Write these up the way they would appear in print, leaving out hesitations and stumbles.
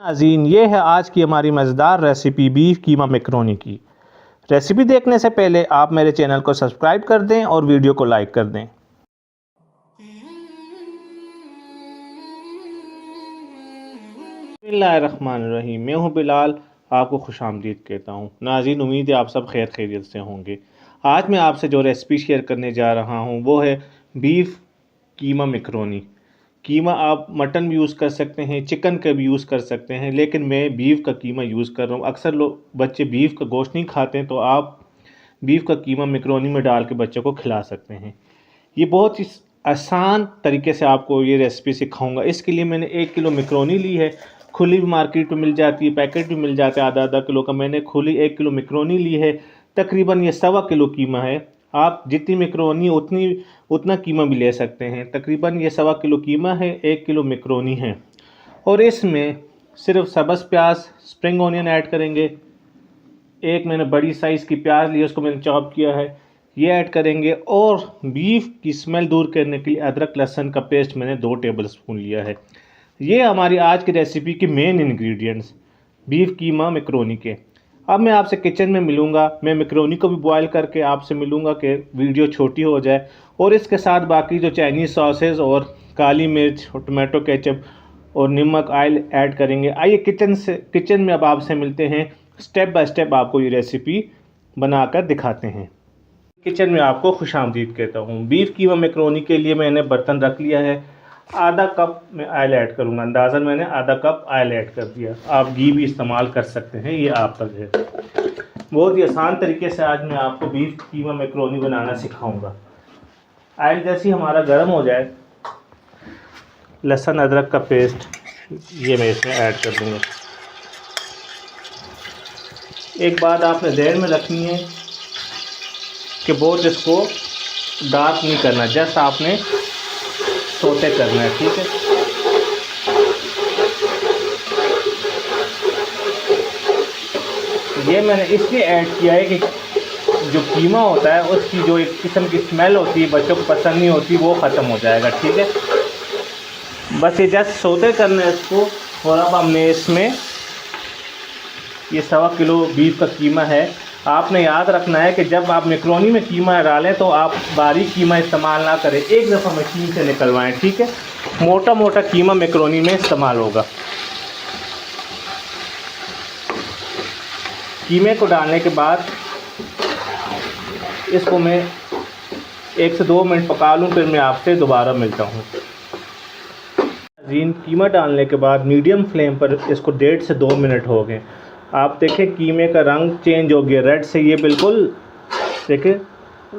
नाज़रीन, ये है आज की हमारी मज़ेदार रेसिपी बीफ कीमा मैकरोनी की। रेसिपी देखने से पहले आप मेरे चैनल को सब्सक्राइब कर दें और वीडियो को लाइक कर दें। बिस्मिल्लाहिर्रहमानिर्रहीम। मैं हूँ बिलाल, आपको खुशामदीद कहता हूँ। नाज़रीन, उम्मीद है आप सब खैर खैरियत से होंगे। आज मैं आपसे जो रेसिपी शेयर करने जा रहा हूँ वो है बीफ कीमा मैकरोनी। कीमा आप मटन भी यूज़ कर सकते हैं, चिकन का भी यूज़ कर सकते हैं, लेकिन मैं बीफ का कीमा यूज़ कर रहा हूँ। अक्सर लोग बच्चे बीफ का गोश्त नहीं खाते हैं, तो आप बीफ का कीमा मैकरोनी में डाल के बच्चों को खिला सकते हैं। ये बहुत ही आसान तरीके से आपको ये रेसिपी सिखाऊंगा। इसके लिए मैंने 1 किलो मैकरोनी ली है। खुली भी मार्केट में मिल जाती है, पैकेट भी मिल जाता है आधा आधा किलो का। मैंने खुली 1 किलो मैकरोनी ली है। तकरीबन ये 1.25 किलो कीमा है। आप जितनी मैकरोनी उतना कीमा भी ले सकते हैं। तकरीबन ये 1.25 किलो कीमा है, 1 किलो मैकरोनी है। और इसमें सिर्फ सब्ज़ प्याज, स्प्रिंग ऑनियन ऐड करेंगे। एक मैंने बड़ी साइज़ की प्याज ली है, उसको मैंने चॉप किया है, ये ऐड करेंगे। और बीफ की स्मेल दूर करने के लिए अदरक लहसुन का पेस्ट मैंने 2 टेबल स्पून लिया है। ये हमारी आज की रेसिपी के मेन इंग्रेडिएंट्स बीफ कीमा मैकरोनी के। अब मैं आपसे किचन में मिलूँगा। मैं मैकरोनी को भी बॉयल करके आपसे मिलूँगा कि वीडियो छोटी हो जाए। और इसके साथ बाकी जो चाइनीज़ सॉसेज और काली मिर्च और टमाटो केचप और नमक, ऑयल ऐड करेंगे। आइए किचन में अब आपसे मिलते हैं। स्टेप बाय स्टेप आपको ये रेसिपी बनाकर दिखाते हैं। किचन में आपको खुशामदीद कहता हूँ। बीफ कीमा मैकरोनी के लिए मैंने बर्तन रख लिया है। आधा कप में ऑयल ऐड करूँगा। अंदाज़न मैंने आधा कप ऑयल ऐड कर दिया। आप घी भी इस्तेमाल कर सकते हैं, ये आप तक है। बहुत ही आसान तरीके से आज मैं आपको बीफ कीमा मैकरोनी बनाना सिखाऊंगा। ऑयल जैसे ही हमारा गर्म हो जाए, लहसुन अदरक का पेस्ट ये मैं इसमें ऐड कर दूँगा। एक बात आपने ध्यान में रखनी है कि बहुत इसको डार्क नहीं करना, जस्ट आपने सोते करना है, ठीक है। ये मैंने इसलिए ऐड किया है कि जो कीमा होता है उसकी जो एक किस्म की स्मेल होती है, बच्चों को पसंद नहीं होती, वो ख़त्म हो जाएगा, ठीक है। बस ये जस्ट सोते करना है इसको। और अब हमने इसमें ये 1.25 किलो बीफ का कीमा है। आपने याद रखना है कि जब आप मैकरोनी में कीमा डालें तो आप बारीक कीमा इस्तेमाल ना करें, एक दफ़ा मशीन से निकलवाएं, ठीक है। मोटा मोटा कीमा मैकरोनी में इस्तेमाल होगा। कीमे को डालने के बाद इसको मैं 1 से 2 मिनट पका लूँ, फिर मैं आपसे दोबारा मिलता हूँ। कीमा डालने के बाद मीडियम फ्लेम पर इसको 1.5 से 2 मिनट हो गए। आप देखें कीमे का रंग चेंज हो गया, रेड से ये बिल्कुल देखें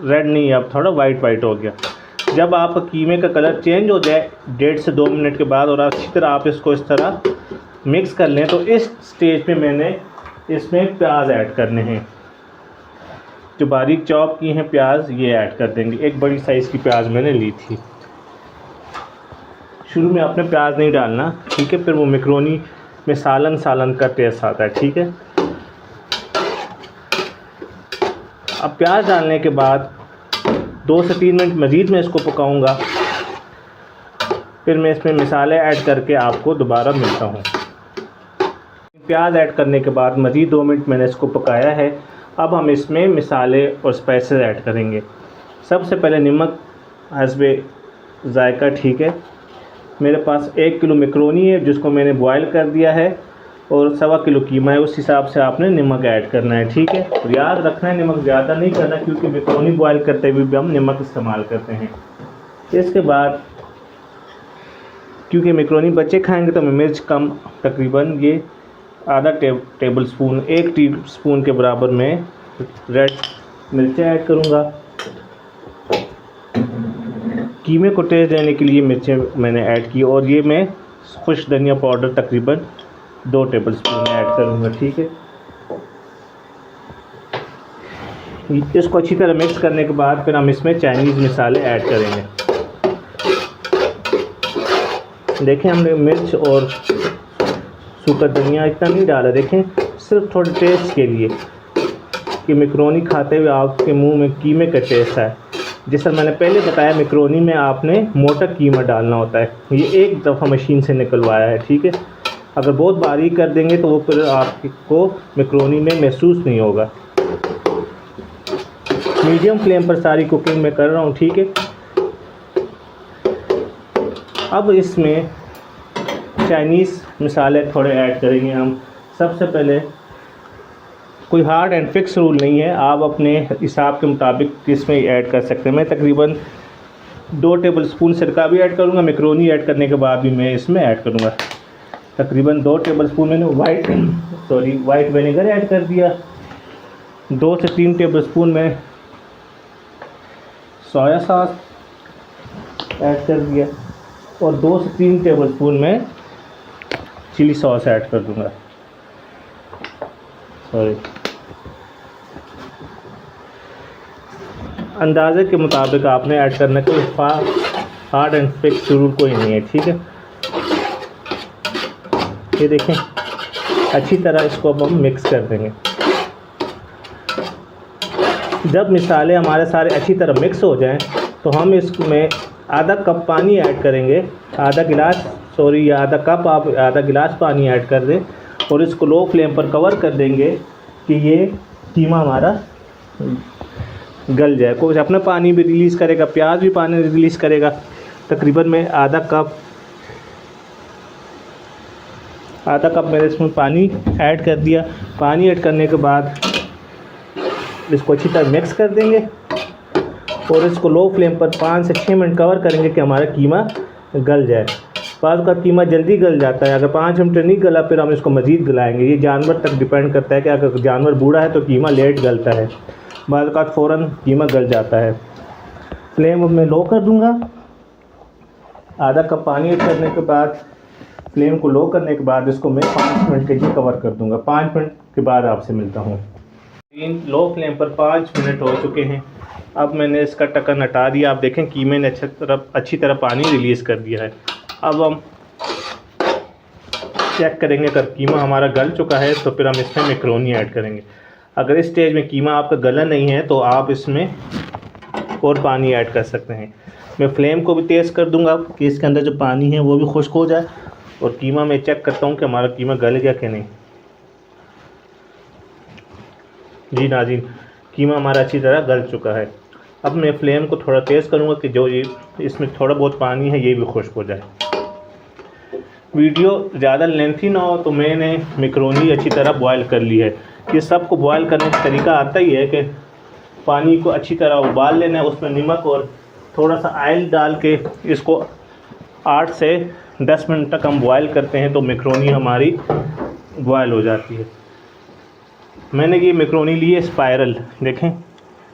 रेड नहीं, अब थोड़ा वाइट हो गया। जब आप कीमे का कलर चेंज हो जाए 1.5 से 2 मिनट के बाद और अच्छी तरह आप इसको इस तरह मिक्स कर लें, तो इस स्टेज पे मैंने इसमें प्याज ऐड करने हैं। जो बारीक चॉप की हैं प्याज, ये ऐड कर देंगे। एक बड़ी साइज़ की प्याज मैंने ली थी। शुरू में आपने प्याज नहीं डालना, ठीक है, फिर वो मैकरोनी में सालन का टेस्ट आता है, ठीक है। अब प्याज डालने के बाद 2 से 3 मिनट मज़ीद मैं इसको पकाऊंगा। फिर मैं इसमें मसाले ऐड करके आपको दोबारा मिलता हूँ। प्याज ऐड करने के बाद मज़ीद 2 मिनट मैंने इसको पकाया है। अब हम इसमें मसाले और स्पाइसेस ऐड करेंगे। सबसे पहले नमक हस्बे ज़ायका, ठीक है। मेरे पास 1 किलो मैकरोनी है जिसको मैंने बॉयल कर दिया है, और 1.25 किलो कीमा है, उस हिसाब से आपने नमक ऐड करना है, ठीक है। और याद रखना है नमक ज़्यादा नहीं करना, क्योंकि मैकरोनी बॉयल करते हुए भी हम नमक इस्तेमाल करते हैं। इसके बाद क्योंकि मैकरोनी बच्चे खाएंगे तो मैं मिर्च कम, तकरीबन ये आधा टेबल स्पून, 1 टी स्पून के बराबर में रेड मिर्चें ऐड करूँगा। कीमे को टेस्ट देने के लिए मिर्चें मैंने ऐड की, और ये मैं खुश धनिया पाउडर तकरीबन 2 टेबल स्पून ऐड करूँगा, ठीक है। इसको अच्छी तरह मिक्स करने के बाद फिर हम इसमें चाइनीज़ मसाले ऐड करेंगे। देखें हमने मिर्च और सूखा धनिया इतना नहीं डाला, देखें सिर्फ थोड़े टेस्ट के लिए कि मैकरोनी खाते हुए आपके मुंह में कीमे का टेस्ट है। जैसा मैंने पहले बताया, मैकरोनी में आपने मोटा कीमा डालना होता है। ये एक दफ़ा मशीन से निकलवाया है, ठीक है। अगर बहुत बारीक कर देंगे तो वो फिर आपको मैक्रोनी में महसूस नहीं होगा। मीडियम फ्लेम पर सारी कुकिंग मैं कर रहा हूँ, ठीक है। अब इसमें चाइनीज़ मसाले थोड़े ऐड करेंगे हम। सबसे पहले कोई हार्ड एंड फिक्स रूल नहीं है, आप अपने हिसाब के मुताबिक इसमें ऐड कर सकते हैं। मैं तकरीबन 2 टेबल स्पून सिरका भी ऐड करूँगा, मैक्रोनी ऐड करने के बाद भी मैं इसमें ऐड करूँगा। तकरीबन 2 टेबल स्पून मैंने वाइट विनेगर ऐड कर दिया। 2 से 3 टेबल स्पून में सोया सॉस ऐड कर दिया और 2 से 3 टेबल स्पून में चिली सॉस ऐड कर दूँगा। अंदाज़े के मुताबिक आपने ऐड करना, कोई हार्ड एंड फिक्स रूल कोई नहीं है, ठीक है। ये देखें, अच्छी तरह इसको अब हम मिक्स कर देंगे। जब मसाले हमारे सारे अच्छी तरह मिक्स हो जाएं तो हम इसमें आधा कप पानी ऐड करेंगे। आधा कप आप आधा गिलास पानी ऐड कर दें और इसको लो फ्लेम पर कवर कर देंगे कि ये कीमा हमारा गल जाए। कुछ अपना पानी भी रिलीज़ करेगा, प्याज भी पानी रिलीज़ करेगा। तकरीबन मैं आधा कप मैंने इसमें पानी ऐड कर दिया। पानी ऐड करने के बाद इसको अच्छी तरह मिक्स कर देंगे और इसको लो फ्लेम पर 5 से 6 मिनट कवर करेंगे कि हमारा कीमा गल जाए। बाज़ का कीमा जल्दी गल जाता है, अगर 5 मिनट नहीं गला फिर हम इसको मज़ीद गलाएंगे। ये जानवर तक डिपेंड करता है कि अगर जानवर बूढ़ा है तो कीमा लेट गलता है, बाज़ का फ़ौरन कीमा गल जाता है। फ्लेम मैं लो कर दूंगा। आधा कप पानी ऐड करने के बाद फ्लेम को लो करने के बाद इसको मैं 5 मिनट के लिए कवर कर दूंगा। 5 मिनट के बाद आपसे मिलता हूँ। लो फ्लेम पर 5 मिनट हो चुके हैं। अब मैंने इसका ढक्कन हटा दिया। आप देखें कीमे ने अच्छी तरह पानी रिलीज़ कर दिया है। अब हम चेक करेंगे, अगर कीमा हमारा गल चुका है तो फिर हम इसमें मैक्रोनी ऐड करेंगे। अगर इस स्टेज में कीमा आपका गला नहीं है तो आप इसमें और पानी ऐड कर सकते हैं। मैं फ्लेम को भी तेज़ कर दूंगा कि इसके अंदर जो पानी है वो भी खुश्क हो जाए और कीमा मैं चेक करता हूँ कि हमारा कीमा गल गया कि नहीं। जी नाज़रीन, कीमा हमारा अच्छी तरह गल चुका है। अब मैं फ्लेम को थोड़ा तेज़ करूँगा कि जो ये इसमें थोड़ा बहुत पानी है ये भी खुश्क हो जाए। वीडियो ज़्यादा लेंथी ना हो तो मैंने मैक्रोनी अच्छी तरह बॉयल कर ली है। ये सबको बॉयल करने का तरीका आता ही है कि पानी को अच्छी तरह उबाल लेना है, उसमें नमक और थोड़ा सा ऑयल डाल के इसको 8 से 10 मिनट तक हम बॉयल करते हैं तो मैक्रोनी हमारी बॉयल हो जाती है। मैंने ये मैक्रोनी ली है स्पायरल, देखें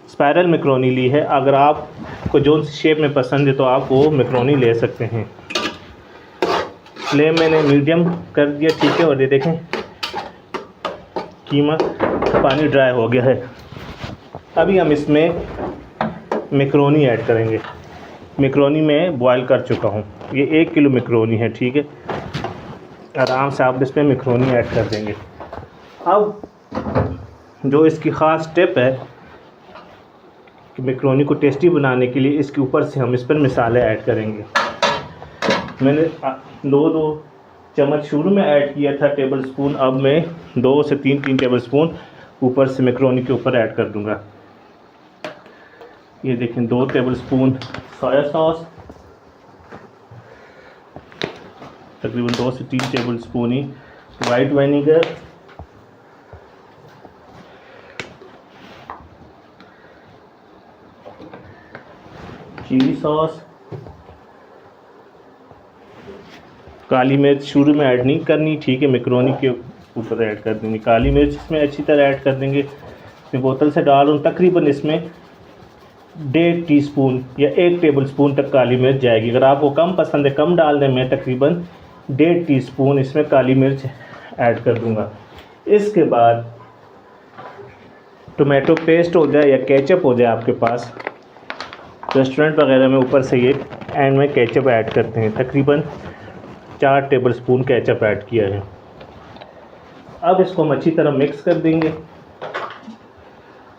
स्पायरल मैक्रोनी ली है। अगर आपको जो शेप में पसंद है तो आप वो मैक्रोनी ले सकते हैं। फ्लेम मैंने मीडियम कर दिया, ठीक है। और ये देखें कीमा पानी ड्राई हो गया है। अभी हम इसमें मैक्रोनी ऐड करेंगे। मैक्रोनी मैं बॉयल कर चुका हूँ, ये 1 किलो मैक्रोनी है, ठीक है। आराम से आप इसमें मैक्रोनी ऐड कर देंगे। अब जो इसकी ख़ास स्टेप है कि मैक्रोनी को टेस्टी बनाने के लिए इसके ऊपर से हम इस पर मसाले ऐड करेंगे। मैंने 2 चम्मच शुरू में ऐड किया था टेबल स्पून, अब मैं 2 से 3 टेबल स्पून ऊपर से मैक्रोनी के ऊपर ऐड कर दूंगा। ये देखें 2 टेबल स्पून सोया सॉस, तकरीबन 2 से 3 टेबल स्पून ही वाइट विनेगर, चिली सॉस, काली मिर्च शुरू में ऐड नहीं करनी, ठीक है। मैक्रोनी के ऊपर ऐड कर देंगे काली मिर्च, इसमें अच्छी तरह ऐड कर देंगे। मैं बोतल से डाल रहा हूँ, तकरीबन इसमें 1.5 टीस्पून या 1 टेबल स्पून तक काली मिर्च जाएगी। अगर आपको कम पसंद है कम डाल दें। मैं तकरीबन 1.5 टीस्पून इसमें काली मिर्च ऐड कर दूँगा। इसके बाद टोमेटो पेस्ट हो जाए या केचप हो जाए आपके पास, रेस्टोरेंट वगैरह में ऊपर से ये एंड में केचप ऐड करते हैं। तकरीबन 4 टेबल स्पून केचप ऐड किया है। अब इसको हम अच्छी तरह मिक्स कर देंगे।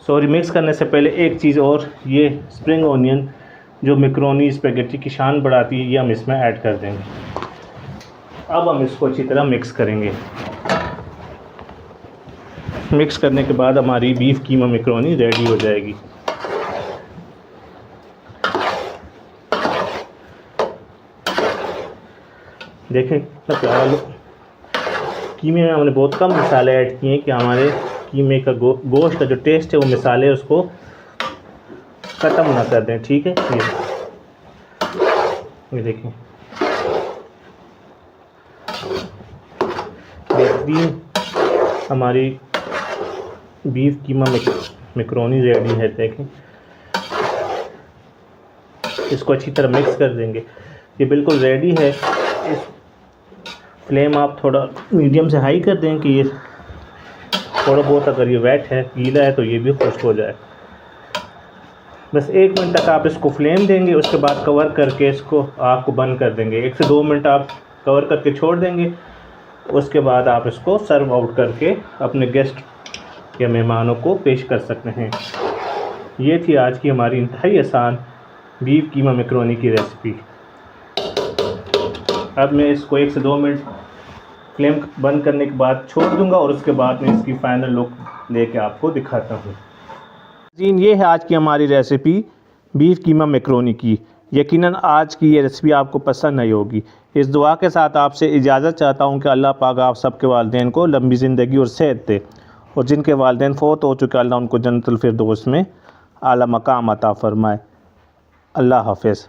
मिक्स करने से पहले एक चीज़ और, ये स्प्रिंग ओनियन जो मैक्रोनी स्पैगेटी की शान बढ़ाती है, ये हम इसमें ऐड कर देंगे। अब हम इसको अच्छी तरह मिक्स करेंगे। मिक्स करने के बाद हमारी बीफ कीमा मैकरोनी रेडी हो जाएगी। देखें कितना प्यारा कीमे में हमने बहुत कम मसाले ऐड किए हैं कि हमारे कीमे का गोश्त का जो टेस्ट है वो मसाले उसको ख़त्म ना कर दें। ठीक है, ये देखें बेहतरीन हमारी बीफ कीमा मैकरोनी रेडी है। देखें इसको अच्छी तरह मिक्स कर देंगे। ये बिल्कुल रेडी है। इस फ्लेम आप थोड़ा मीडियम से हाई कर दें कि ये थोड़ा बहुत, अगर ये वेट है गीला है तो ये भी खुश्क हो जाए। बस 1 मिनट तक आप इसको फ्लेम देंगे, उसके बाद कवर करके इसको आग को बंद कर देंगे। 1 से 2 मिनट आप कवर करके छोड़ देंगे। उसके बाद आप इसको सर्व आउट करके अपने गेस्ट या मेहमानों को पेश कर सकते हैं। ये थी आज की हमारी इंतहाई आसान बीफ कीमा मैकरोनी की रेसिपी। अब मैं इसको 1 से 2 मिनट फ्लेम बंद करने के बाद छोड़ दूंगा और उसके बाद मैं इसकी फ़ाइनल लुक लेके आपको दिखाता हूँ। जी, ये है आज की हमारी रेसिपी बीफ कीमा मैकरोनी की। यकीनन आज की ये रेसिपी आपको पसंद आई होगी। इस दुआ के साथ आपसे इजाज़त चाहता हूँ कि अल्लाह पाक आप सबके वालिदैन को लंबी ज़िंदगी और सेहत दे, और जिनके वालिदैन फ़ौत हो चुके अल्लाह उनको जन्नतुल फिरदौस में आला मकाम अता फ़रमाए। अल्लाह हाफ़िज़।